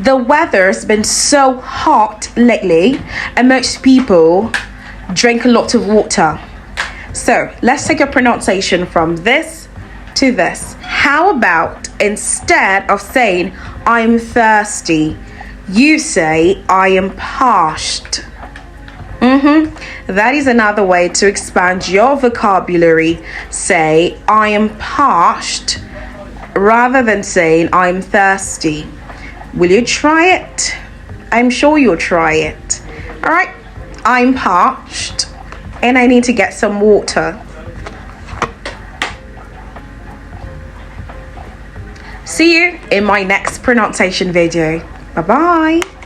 The weather's been so hot lately, and most people drink a lot of water. So let's take a pronunciation from this to this. How about instead of saying I'm thirsty, you say I am parched? That is another way to expand your vocabulary. Say I am parched rather than saying I'm thirsty. Will you try it? I'm sure you'll try it. All right, I'm parched and I need to get some water. See you in my next pronunciation video. Bye bye.